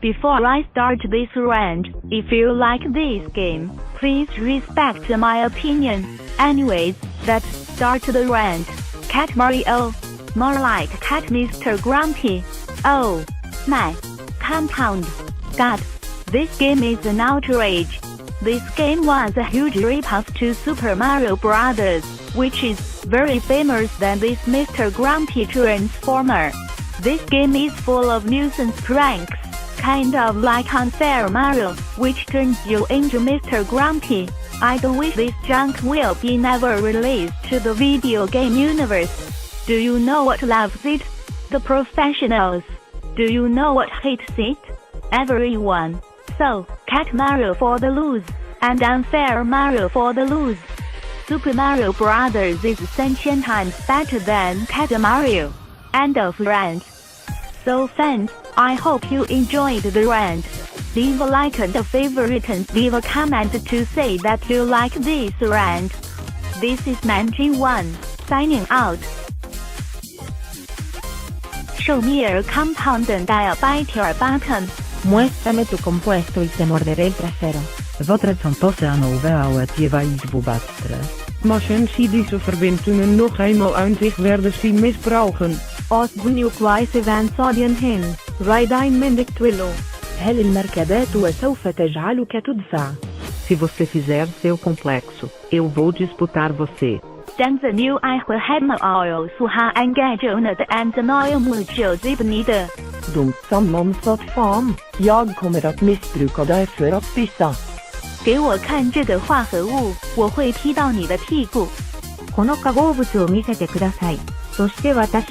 Before I start this round, if you like this game, please respect my opinion. Anyways, let's start the round. Cat Mario. More like Cat Mr. Grumpy. Oh my. Compound. God. This game is an outrage. This game was a huge ripoff to Super Mario Bros., which is very famous than this Mr. Grumpy Transformer. This game is full of nuisance pranks, kind of like Unfair Mario, which turns you into Mr. Grumpy. I don't wish this junk will be never released to the video game universe. Do you know what loves it? The professionals. Do you know what hates it? Everyone. So, Cat Mario for the lose, and Unfair Mario for the lose. Super Mario Bros. Is 10 times better than Cat Mario. End of round. So fans, I hope you enjoyed the round. Leave a like and a favorite and leave a comment to say that you like this round. This is 91, signing out. Show me your compound and I'll bite your button. Muéstrame tu compuesto y te morderé el trasero. Votre fantosse aan overhouden je wijsboebatstre. Maschensi diese Verbindungen noch einmal an sich werden sie missbrauchen. أصبني كويس فان صادين هن. رايدين منك تويلو. هل المركبات وسوف تجعلك تدفع. Se você fizer seu complexo, eu vou disputar você. Danza new I will have my oil suha engageonad and the oil mucho zibnida. Dumt som momsat fan. Jag kommer att missbruka dig för att pissa. 给我看这个化合物，我会踢到你的屁股。この化合物を見せてください。そして私